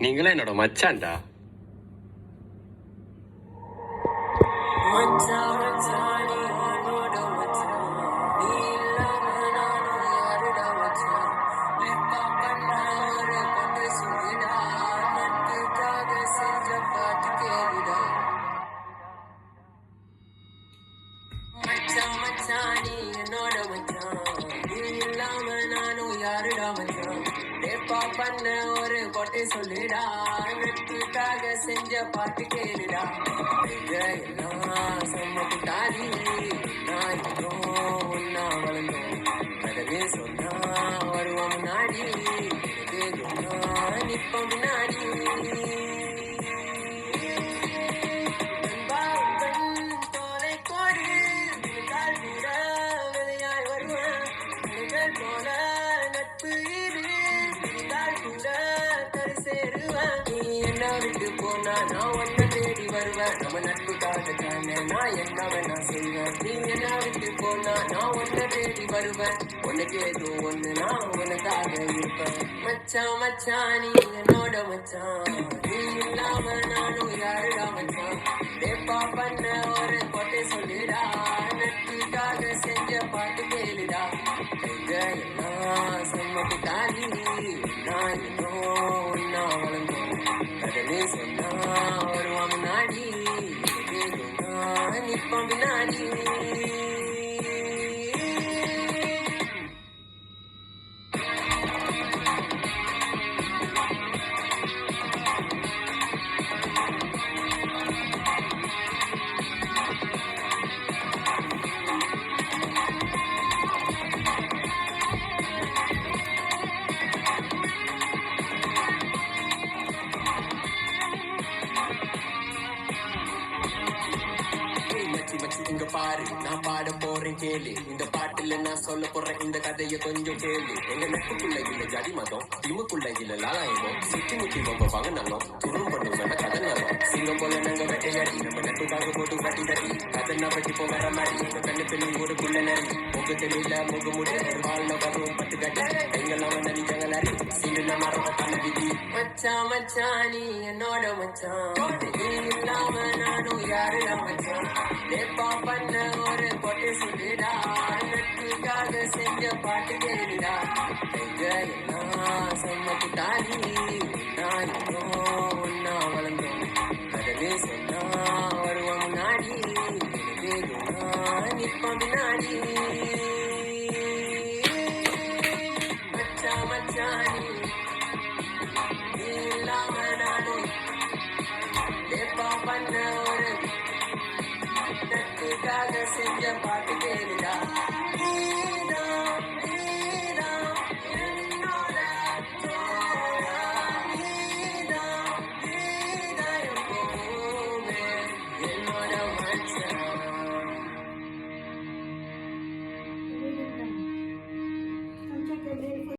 நீங்களே என்னோட மச்சான்டா. பண்ண ஒரு கொட்டை சொல்லிடா, நட்புக்காக செஞ்ச பாட்டு கேளுடா. எல்லாம் செம்ம குட்டாரி, நான் ஒன்னா வளர்ந்தோம். கடலே சொன்னா வருவோம் முன்னாடி, நிப்போம் முன்னாடி. விட்டு போனா நான் ஒன்ன தேடி வருவேன். நம்ம நட்புக்காக தானே நான் என்ன வேணா செய்வேன். நீ என்ன விட்டு போனா நான் ஒன்ன தேடி வருவேன். உனக்கு ஏதோ ஒண்ணு நான் உனக்காக இருப்பேன். மச்சான் மச்சான் நீ என்னோட மச்சான், நீ இல்லாம நானும் யாருடா மச்சான். டேப்பா பண்ண ஒரு கொட்டை சொல்லிடா, நட்புக்காக செஞ்ச பாட்டு கேளுடா. எல்லாம் செம்ம குட்டாரி, நான் ஒன்னா வளர்ந்தோம். கடலே சொன்னா வருவான் முன்னாடி, நிப்பான் பின்னாடி. இங்க பாரு நான் பாட போறேன் கேளு. இந்த பாட்டுல நான் சொல்ல போறேன் இந்த கதைய கொஞ்சம் கேளு. எங்க நட்புக்குள்ள இல்ல ஜாதி மதம், திமுக்குள்ள இல்ல லாலாயகம். சுத்தி முத்தி ரொம்ப வாங்கினாலும் துரும் பண்ணுவேன் கதனாலும். சிங்கம் போல நாங்க வெட்டையாடி, நம்ம நட்புக்காக போட்டு கட்டி தட்டி கதனா பற்றி போ வர மாதிரி. எங்க கண்ணு பெண்ணு ஒரு புள்ள நரி, முக தெளில முக முடி ஒரு வாழ்ல வரும் பட்டு கட்டி. எங்கெல்லாம் நடி ஜங்கலாரி சிண்டு நம்ம கண்ண விதி. மச்சான் மச்சான் நீ என்னோட மச்சான், நீ இல்லாம நானும் யாருடா மச்சான். டேப்பா பண்ண ஒரு கொட்டை சொல்லிடா, நட்புக்காக செஞ்ச பாட்டு கேளுடா. எல்லாம் செம்ம குட்டாரி, நான் ஒன்னா வளர்ந்தோம். கடலே சொன்னா வருவோம் முன்னாடி, நிப்பான் பின்னாடி. மச்சான் மச்சான் நீ இல்லாம நானும் டேப்பா பண்ண ஒரு நட்புக்காக செஞ்ச பாட்டு கேளு.